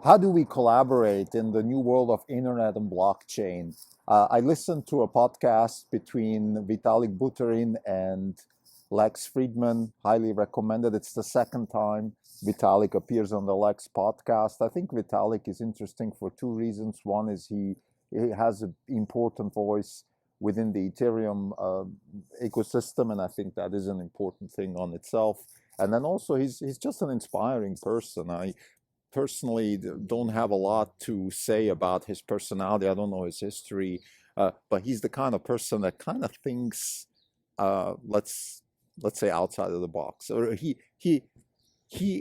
How do we collaborate in the new world of internet and blockchain? I listened to a podcast between Vitalik Buterin and Lex Friedman. Highly recommended. It's the second time Vitalik appears on the Lex podcast. I think Vitalik is interesting for two reasons. One is he has an important voice within the Ethereum ecosystem, and I think that is an important thing on itself. And then also he's just an inspiring person. I personally don't have a lot to say about his personality. I don't know his history, but he's the kind of person that kind of thinks, let's say, outside of the box. Or he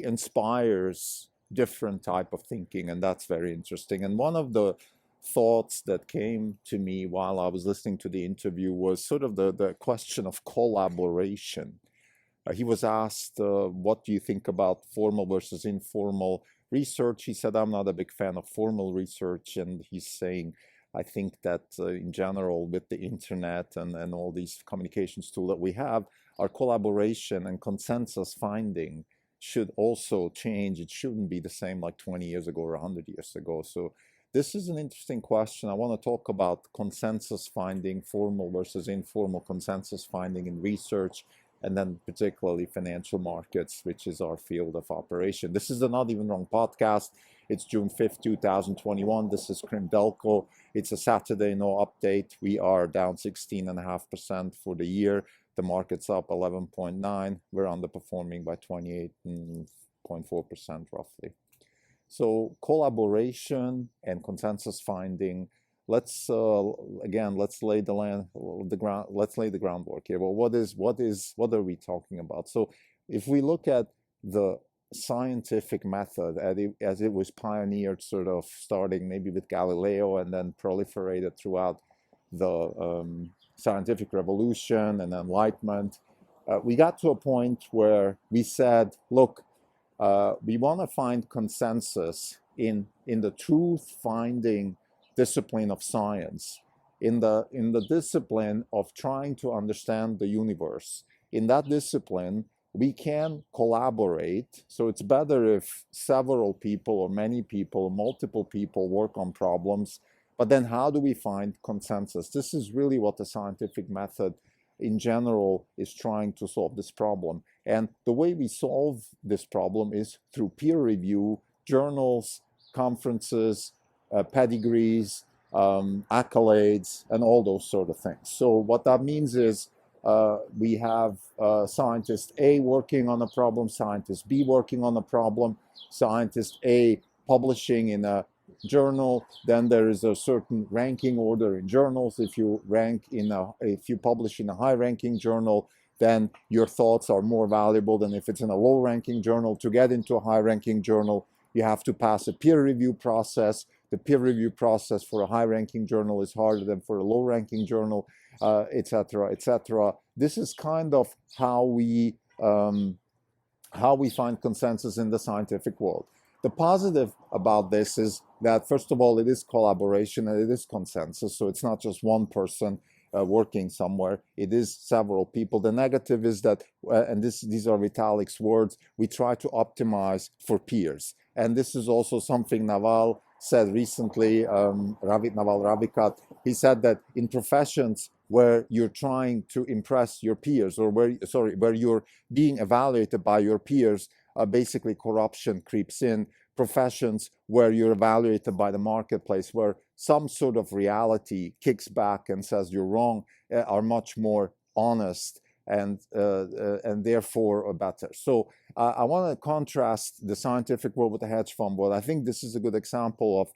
inspires different type of thinking, and that's very interesting. And one of the thoughts that came to me while I was listening to the interview was sort of the question of collaboration. He was asked, what do you think about formal versus informal research? He said, I'm not a big fan of formal research. And he's saying, I think that in general, with the internet and all these communications tools that we have, our collaboration and consensus finding should also change. It shouldn't be the same like 20 years ago or 100 years ago. So this is an interesting question. I want to talk about consensus finding, formal versus informal consensus finding in research, and then particularly financial markets, which is our field of operation. This is the Not Even Wrong podcast. It's June 5th, 2021. This is Krim Delko. It's a Saturday, no update. We are down 16.5% for the year. The market's up 11.9. We're underperforming by 28.4% roughly. So collaboration and consensus finding. Let's let's lay the groundwork here. Well, what are we talking about? So if we look at the scientific method as it was pioneered, sort of starting maybe with Galileo and then proliferated throughout the scientific revolution and enlightenment, we got to a point where we said, look, we want to find consensus in the truth finding discipline of science, in the discipline of trying to understand the universe. In that discipline, we can collaborate. So it's better if several people or many people, multiple people work on problems. But then how do we find consensus? This is really what the scientific method in general is trying to solve this problem. And the way we solve this problem is through peer review, journals, conferences, pedigrees, accolades, and all those sort of things. So what that means is we have scientist A working on a problem, scientist B working on a problem, scientist A publishing in a journal. Then there is a certain ranking order in journals. If you publish in a high-ranking journal, then your thoughts are more valuable than if it's in a low-ranking journal. To get into a high-ranking journal, you have to pass a peer review process. The peer review process for a high-ranking journal is harder than for a low-ranking journal, etc., etc. This is kind of how we find consensus in the scientific world. The positive about this is that, first of all, it is collaboration and it is consensus. So it's not just one person working somewhere. It is several people. The negative is that, and these are Vitalik's words, we try to optimize for peers. And this is also something Naval said recently, Naval Ravikant. He said that in professions where you're trying to impress your peers, or where you're being evaluated by your peers, basically corruption creeps in. Professions where you're evaluated by the marketplace, where some sort of reality kicks back and says you're wrong, are much more honest and therefore better. So I want to contrast the scientific world with the hedge fund world. I think this is a good example of,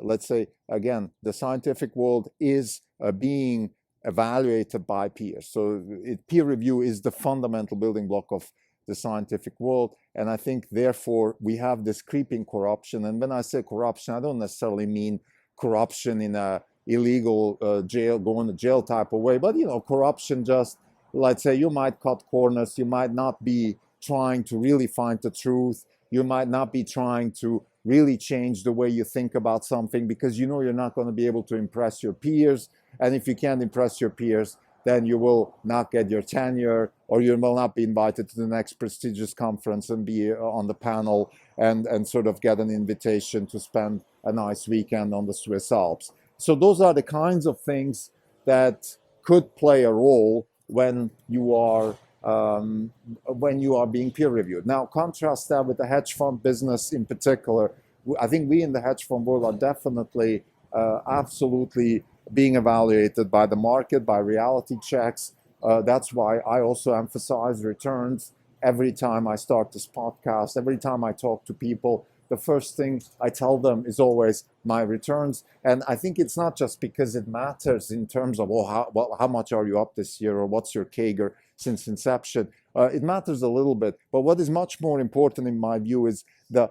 let's say, again, the scientific world is being evaluated by peers. So peer review is the fundamental building block of the scientific world. And I think, therefore, we have this creeping corruption. And when I say corruption, I don't necessarily mean corruption in a illegal going to jail type of way, but, corruption just, let's say, you might cut corners, you might not be trying to really find the truth, you might not be trying to really change the way you think about something because you're not going to be able to impress your peers. And if you can't impress your peers, then you will not get your tenure, or you will not be invited to the next prestigious conference and be on the panel and sort of get an invitation to spend a nice weekend on the Swiss Alps. So those are the kinds of things that could play a role when you are being peer reviewed. Now, contrast that with the hedge fund business in particular. I think we in the hedge fund world are definitely absolutely being evaluated by the market, by reality checks. That's why I also emphasize returns every time I start this podcast, every time I talk to people. The first thing I tell them is always my returns. And I think it's not just because it matters in terms of, how much are you up this year, or what's your CAGR since inception. It matters a little bit. But what is much more important in my view is the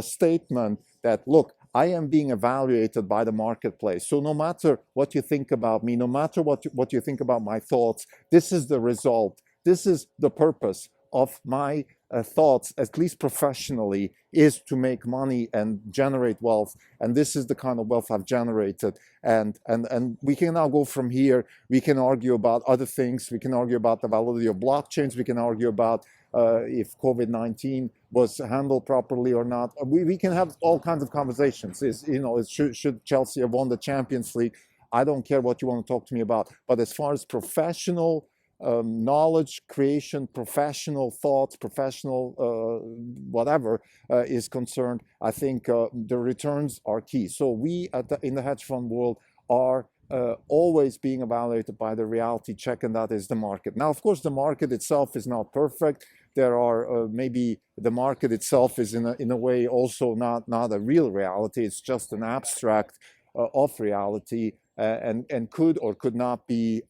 statement that, look, I am being evaluated by the marketplace. So no matter what you think about me, no matter what you think about my thoughts, this is the result. This is the purpose of my thoughts, at least professionally, is to make money and generate wealth. And this is the kind of wealth I've generated. And we can now go from here. We can argue about other things. We can argue about the validity of blockchains. We can argue about if COVID-19 was handled properly or not. We can have all kinds of conversations. Should Chelsea have won the Champions League? I don't care what you want to talk to me about. But as far as professional knowledge creation, professional thoughts, professional whatever is concerned, I think the returns are key. So we in the hedge fund world are always being evaluated by the reality check, and that is the market. Now, of course, the market itself is not perfect. There are maybe the market itself is in a way also not a real reality. It's just an abstract of reality, and could or could not be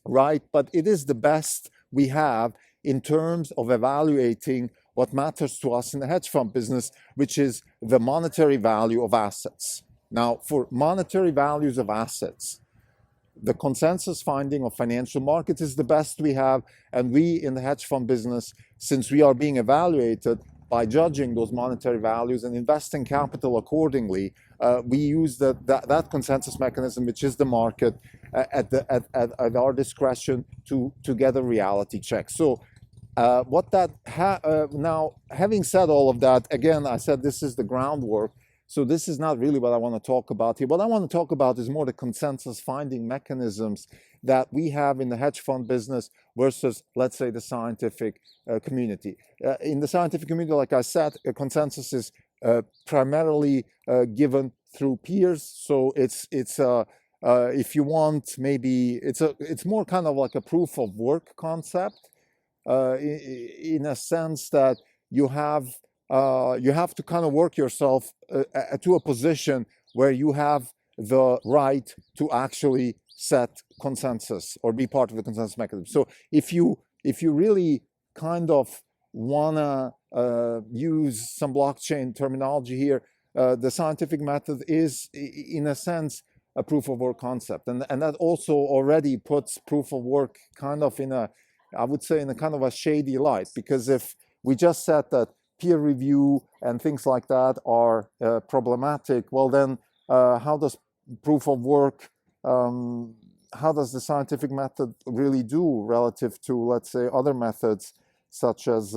right, but it is the best we have in terms of evaluating what matters to us in the hedge fund business, which is the monetary value of assets. Now, for monetary values of assets, the consensus finding of financial markets is the best we have, and we in the hedge fund business, since we are being evaluated by judging those monetary values and investing capital accordingly, we use that consensus mechanism, which is the market, at our discretion to get a reality check. So now, having said all of that, again, I said this is the groundwork. So this is not really what I want to talk about here. What I want to talk about is more the consensus finding mechanisms that we have in the hedge fund business versus, let's say, the scientific community. In the scientific community, like I said, a consensus is primarily given through peers. So it's if you want, maybe it's more kind of like a proof of work concept, in a sense that you have to kind of work yourself to a position where you have the right to actually set consensus or be part of the consensus mechanism. So if you really kind of wanna use some blockchain terminology here, the scientific method is, in a sense, a proof of work concept, and that also already puts proof of work kind of in a, I would say, in a kind of a shady light, because if we just said that peer review and things like that are problematic, well then how does proof of work, how does the scientific method really do relative to, let's say, other methods such as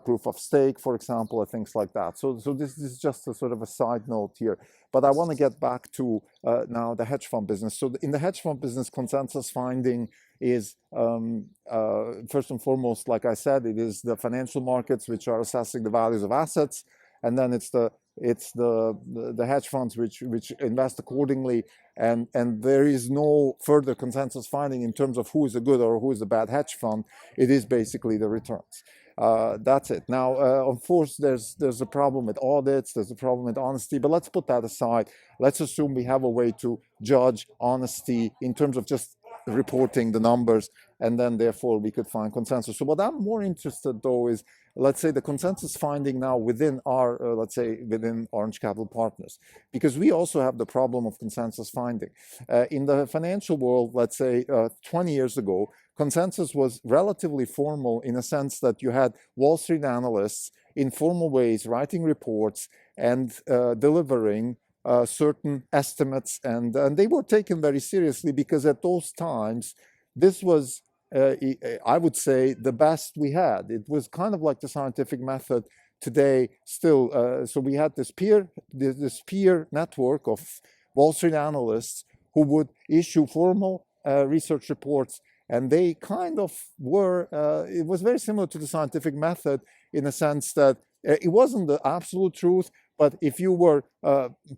proof of stake, for example, or things like that. So this is just a sort of a side note here. But I want to get back to now the hedge fund business. So in the hedge fund business, consensus finding is first and foremost, like I said, it is the financial markets which are assessing the values of assets, and then it's the hedge funds which invest accordingly, and there is no further consensus finding in terms of who is a good or who is a bad hedge fund. It is basically the returns. That's it. Now, of course, there's a problem with audits, there's a problem with honesty, but let's put that aside. Let's assume we have a way to judge honesty in terms of just reporting the numbers, and then therefore we could find consensus. So what I'm more interested though is, let's say, the consensus finding now within our, let's say, within Orange Capital Partners, because we also have the problem of consensus finding. In the financial world, let's say 20 years ago, consensus was relatively formal in a sense that you had Wall Street analysts in formal ways writing reports and delivering certain estimates, and they were taken very seriously because at those times, this was, I would say, the best we had. It was kind of like the scientific method today still. So we had this peer network of Wall Street analysts who would issue formal research reports, and they kind of were, it was very similar to the scientific method in a sense that it wasn't the absolute truth, but if you were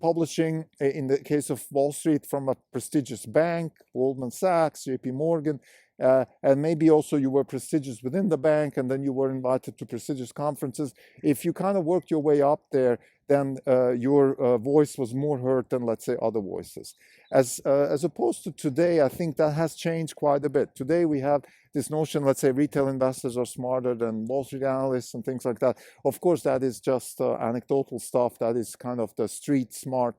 publishing, in the case of Wall Street, from a prestigious bank, Goldman Sachs, JP Morgan, and maybe also you were prestigious within the bank, and then you were invited to prestigious conferences, if you kind of worked your way up there, then your voice was more heard than, let's say, other voices. As opposed to today, I think that has changed quite a bit. Today we have this notion, let's say, retail investors are smarter than Wall Street analysts and things like that. Of course, that is just anecdotal stuff. That is kind of the street smart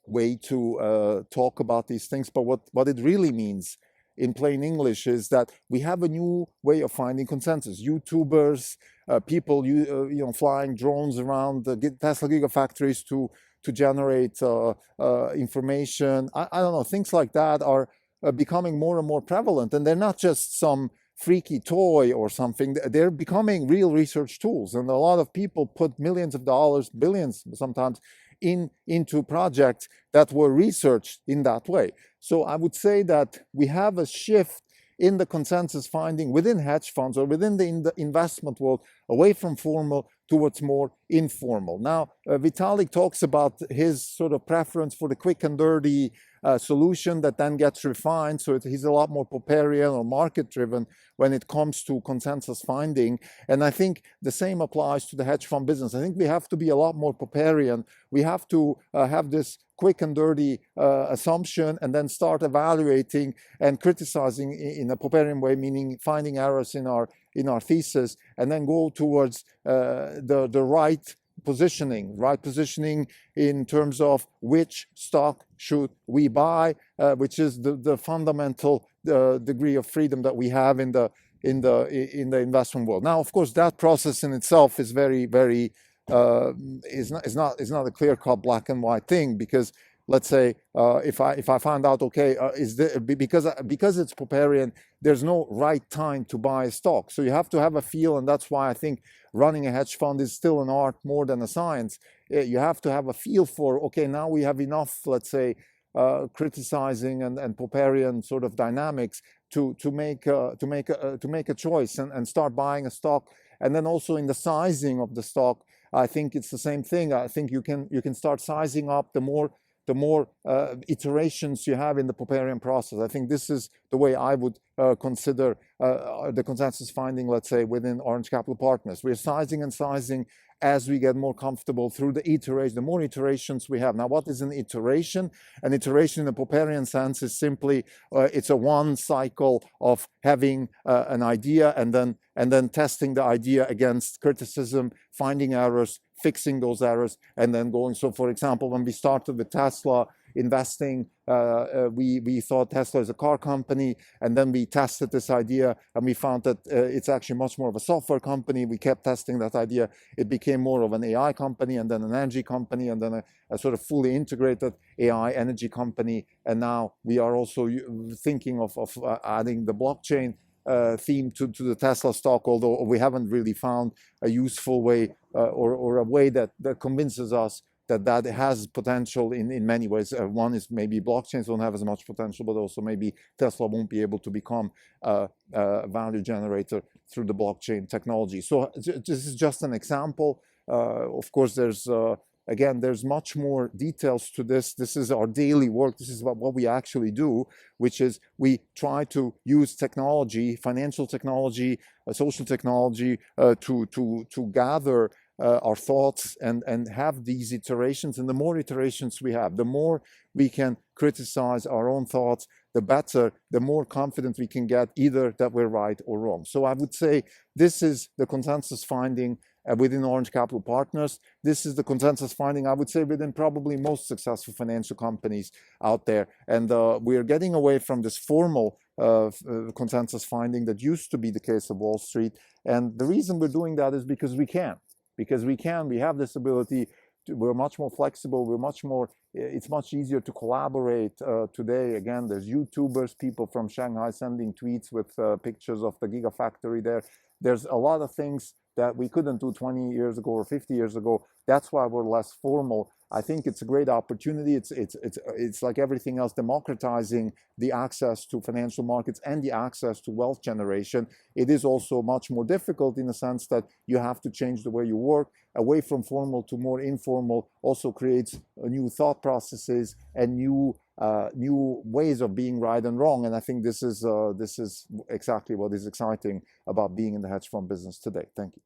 way to talk about these things. But what it really means in plain English is that we have a new way of finding consensus. YouTubers, people flying drones around the Tesla gigafactories to generate information. I don't know, things like that are becoming more and more prevalent, and they're not just some freaky toy or something. They're becoming real research tools, and a lot of people put millions of dollars, billions sometimes, into projects that were researched in that way. So I would say that we have a shift in the consensus finding within hedge funds or within the investment world, away from formal towards more informal. Now, Vitalik talks about his sort of preference for the quick and dirty solution that then gets refined. So he's a lot more Popperian or market-driven when it comes to consensus finding. And I think the same applies to the hedge fund business. I think we have to be a lot more Popperian. We have to have this quick and dirty assumption and then start evaluating and criticizing in a Popperian way, meaning finding errors in our thesis, and then go towards the right positioning in terms of which stock should we buy, which is the fundamental degree of freedom that we have in the investment world. Now, of course, that process in itself is very is not a clear-cut black and white thing, because let's say if I find out, okay, because it's Popperian, there's no right time to buy a stock. So you have to have a feel, and that's why I think running a hedge fund is still an art more than a science. You have to have a feel for, okay, now we have enough, let's say, criticizing and Popperian sort of dynamics to make a choice and start buying a stock. And then also in the sizing of the stock, I think it's the same thing. I think you can start sizing up the more iterations you have in the Popperian process. I think this is the way I would consider the consensus finding, let's say, within Orange Capital Partners. We're sizing and sizing as we get more comfortable through the iteration, the more iterations we have. Now, what is an iteration? An iteration in the Popperian sense is simply, it's a one cycle of having an idea and then testing the idea against criticism, finding errors, fixing those errors, and then going. So, for example, when we started with Tesla investing, we thought Tesla is a car company, and then we tested this idea, and we found that it's actually much more of a software company. We kept testing that idea. It became more of an AI company, and then an energy company, and then a sort of fully integrated AI energy company. And now we are also thinking of adding the blockchain theme to the Tesla stock, although we haven't really found a useful way or a way that convinces us that has potential in many ways. One is maybe blockchains don't have as much potential, but also maybe Tesla won't be able to become a value generator through the blockchain technology. So this is just an example. Of course, there's much more details to this. This is our daily work. This is what we actually do, which is we try to use technology, financial technology, social technology, to gather our thoughts and have these iterations. And the more iterations we have, the more we can criticize our own thoughts, the better, the more confident we can get either that we're right or wrong. So I would say this is the consensus finding within Orange Capital Partners. This is the consensus finding, I would say, within probably most successful financial companies out there. And we are getting away from this formal consensus finding that used to be the case of Wall Street. And the reason we're doing that is because we can. We have this ability we're much more flexible. We're much more. It's much easier to collaborate today. Again, there's YouTubers, people from Shanghai sending tweets with pictures of the Gigafactory there. There's a lot of things that we couldn't do 20 years ago or 50 years ago. That's why we're less formal. I think it's a great opportunity. It's like everything else, democratizing the access to financial markets and the access to wealth generation. It is also much more difficult in the sense that you have to change the way you work. Away from formal to more informal also creates new thought processes and new ways of being right and wrong. And I think this is exactly what is exciting about being in the hedge fund business today. Thank you.